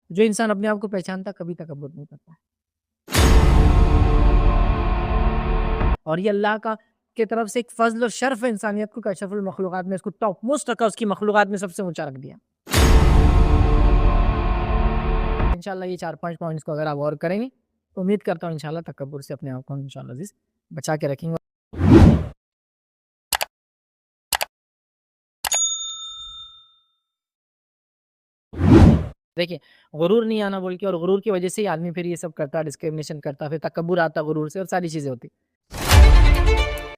जो इंसान अपने आप को पहचानता कभी तकब्बुर नहीं करता है। और ये अल्लाह का की तरफ से एक फ़ज़्ल और शर्फ़ है इंसानियत को, कि अशरफुल मखलूक़ात में इसको टॉप मोस्ट रखा, उसकी मखलूक़ात में सबसे ऊँचा रख दिया। इंशाअल्लाह ये 4-5 पॉइंट्स को अगर आप गौर करेंगे, तो उम्मीद करता हूँ इंशाअल्लाह तकब्बुर से अपने आप को इंशाअल्लाह अज़ीज़ बचा के रखेंगे। देखिए, गुरूर नहीं आना बोल के, और गुरूर की वजह से ही आदमी फिर ये सब करता है, डिस्क्रिमिनेशन करता, फिर तकब्बुर आता गुरूर से और सारी चीज़ें होती।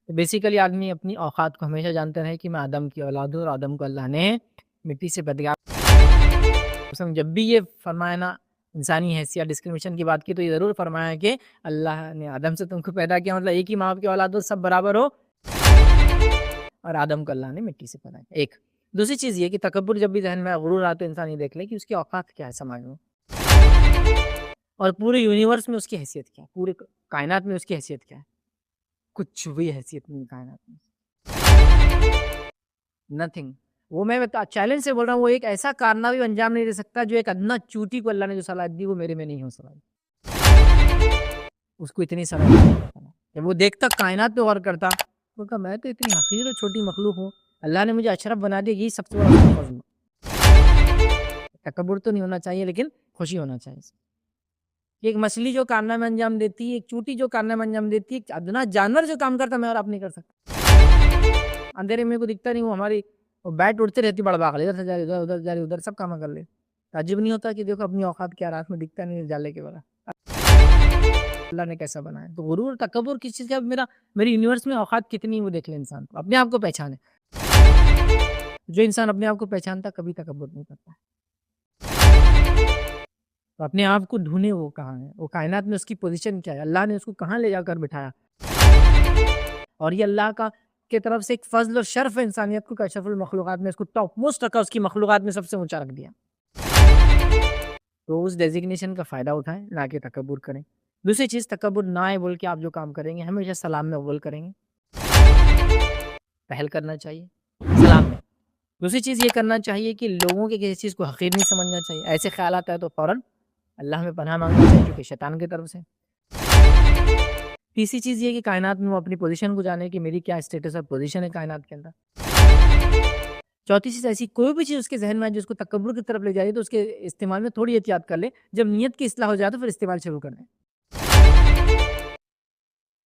तो बेसिकली आदमी अपनी औकात को हमेशा जानते रहे कि मैं आदम की औलाद हूँ और आदम को अल्लाह ने मिट्टी से पैदा किया। जब भी ये फरमाया ना इंसानी हैसियत डिस्क्रिमिनेशन की बात की, तो ये ज़रूर फरमाया कि अल्लाह ने आदम से तुमको पैदा किया, मतलब एक ही माँ बाप की औलाद हो, सब बराबर हो, और आदम को अल्लाह ने मिट्टी से पैदा किया। एक दूसरी चीज़ ये कि तकब्बुर जब भी ज़हन में गुरूर आए तो इंसान ये देख ले कि उसकी औकात क्या है समाज में, और पूरे यूनिवर्स में उसकी हैसियत क्या है, पूरे कायनात में उसकी हैसियत क्या है। कुछ भी हैसियत नहीं कायनात में, नथिंग। वो मैं चैलेंज से बोल रहा हूँ, वो एक ऐसा कारनामा भी अंजाम नहीं दे सकता जो एक अदना चूंटी को अल्लाह ने जो सलाहियत दी, वो मेरे में नहीं हो सलाहियत। उसको इतनी सलाहियत, जब वो देखता कायनात पे गौर करता, वो कहा मैं तो इतनी हकीर और छोटी मखलूक हूँ, अल्लाह ने मुझे अशरफ बना दिया, यही सबसे बड़ा उसका फज़्ल है। तकब्बुर तो नहीं होना चाहिए, लेकिन खुशी होना चाहिए। एक मछली जो कारनामे अंजाम देती है, एक चूंटी जो कारनामे अंजाम देती है, एक अदना जानवर जो काम करता, मैं और आप नहीं कर सकता। अंधेरे में को दिखता नहीं, वो हमारी वो बैट उड़ती रहती, बड़बाग इधर से जा रही, उधर उधर जा रही, उधर सब काम कर ले। ताज्जुब नहीं होता कि देखो अपनी औकात क्या, रात में दिखता नहीं जाले के बगैर अल्लाह ने कैसा बनाया। तो गुरूर तकब्बुर किस चीज़ का, मेरी यूनिवर्स में औकात कितनी, वो देख ले इंसान को, अपने आप को पहचाने। जो इंसान अपने आप को पहचानता कभी तकब्बुर नहीं करता है। तो अपने आप को ढूंढे, वो कहाँ है, वो कायनात में उसकी पोजीशन क्या है, अल्लाह ने उसको कहाँ ले जाकर बिठाया। और ये अल्लाह का की तरफ से एक फ़ज़्ल और शर्फ़ है इंसानियत को, कि अशरफुल मखलूक़ात में इसको टॉप मोस्ट रखा, उसकी मखलूक़ात में सबसे ऊँचा रख दिया। तो उस डेज़िग्नेशन का फ़ायदा उठाएँ, ना कि तकब्बुर करें। दूसरी चीज़, तकब्बुर ना आए बोल के आप जो काम करेंगे, हमेशा सलाम में अव्वल करेंगे। पहल करना चाहिए सलाम में। दूसरी चीज़ ये करना चाहिए कि लोगों के किसी चीज़ को हक़ीर नहीं समझना चाहिए। ऐसे ख़्यालात आए तो फ़ौरन अल्लाह में पनाह माँगना चाहिए, जो कि शैतान की तरफ से। तीसरी चीज़ ये कि कायनात में वो अपनी पोज़ीशन को जाने कि मेरी क्या स्टेटस और पोज़ीशन है कायनात के अंदर। चौथी चीज़, ऐसी कोई भी चीज़ उसके ज़हन में आए जो उसको तकब्बुर की तरफ ले जा रही है, तो उसके इस्तेमाल में थोड़ी एहतियात कर ले। जब नीयत की इस्लाह हो जाए तो फिर इस्तेमाल शुरू कर दें।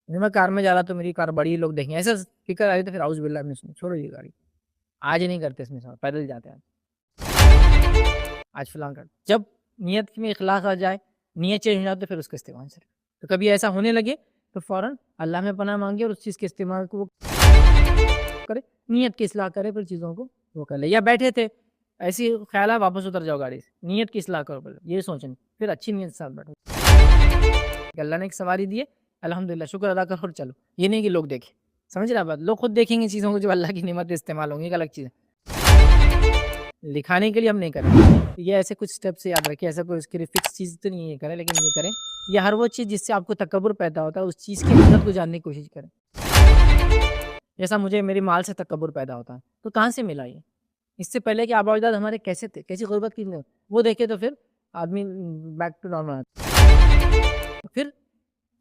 मैं कार में जा रहा तो मेरी कार बड़ी, लोग देखेंगे, ऐसा फ़िक्र आ रही तो फिर औज़ु बिल्लाह मिनश छोड़ो ये गाड़ी। आज नहीं करते इसमें सवार, पैदल जाते हैं आज फ़िलहाल कर। जब नीयत में इख़लास आ जाए, नीयत चेंज हो जाए, तो फिर उसका इस्तेमाल करें। तो कभी ऐसा होने लगे तो फ़ौरन अल्लाह में पनाह माँगे और उस चीज़ के इस्तेमाल को वो करे, नीयत की इस्लाह करे, फिर चीज़ों को वो कर ले। या बैठे थे, ऐसी ख़्याल है वापस उतर जाओ गाड़ी से, नीयत की इस्लाह करो पहले, ये सोचें, फिर अच्छी नीयत के साथ बैठो। अल्लाह ने एक सवारी दी है, अल्हम्दुलिल्लाह शुक्र अदा करो और चलो। ये नहीं कि लोग देखें, समझ रहे हैं बात? लोग खुद देखेंगे चीज़ों को जो अल्लाह की नेमत इस्तेमाल होंगी, एक अलग चीज़ है। दिखाने के लिए हम नहीं करें। ये ऐसे कुछ स्टेप्स याद रखिए, ऐसा कोई उसके लिए फिक्स चीज़ तो नहीं है करें, लेकिन ये करें। ये हर वो चीज़ जिससे आपको तकब्बुर पैदा होता है, उस चीज़ की हकीकत को जानने की कोशिश करें। जैसा मुझे मेरे माल से तकब्बुर पैदा होता है, तो कहाँ से मिला ये? इससे पहले कि आबा-अजदाद हमारे कैसे थे, कैसी गुर्बत की, वो देखे तो फिर आदमी बैक टू नॉर्मल आता है।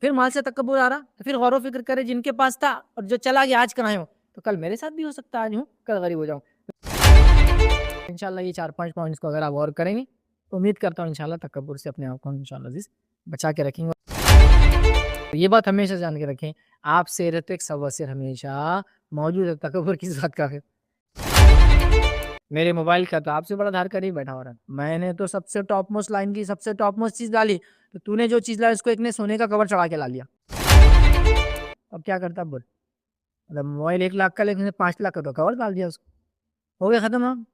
फिर माल से तकब्बुर आ रहा, तो फिर गौर व फ़िक्र करे जिनके पास था और जो चला गया, आज कहाँ हूँ? तो कल मेरे साथ भी हो सकता है, आज हूँ, कल गरीब हो जाऊँ। इंशाअल्लाह ये 4-5 पॉइंट्स को अगर आप गौर करेंगे, तो उम्मीद करता हूँ इंशाअल्लाह तकब्बुर से अपने आप को इंशाअल्लाह अज़ीज़ बचा के रखेंगे। ये बात हमेशा जान के रखें, आप सेहत एक सवसिर हमेशा मौजूद है, तकब्बुर किस बात का फिर? मेरे मोबाइल का तो आपसे बड़ा धार कर ही बैठा हो रहा है। मैंने तो सबसे टॉप मोस्ट लाइन की सबसे टॉप मोस्ट चीज़ डाली, तो तूने जो चीज़ लाई उसको एक ने सोने का कवर चढ़ा के ला लिया। अब क्या करता बोल? मतलब मोबाइल 1 लाख का, लेकिन 5 लाख का तो कवर डाल दिया उसको, हो गया खत्म हम।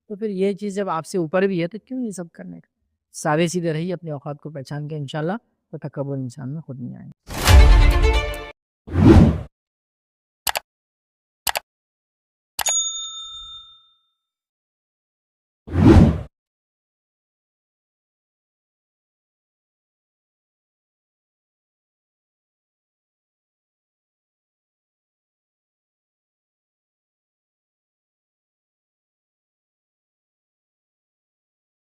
तो फिर ये चीज़ जब आपसे ऊपर भी है, तो क्यों ये सब करने का? सादे सीधे रहिए, अपनी औकात को पहचान के इंशाअल्लाह, तो तकब्बुर इंसान में खुद नहीं आएगा।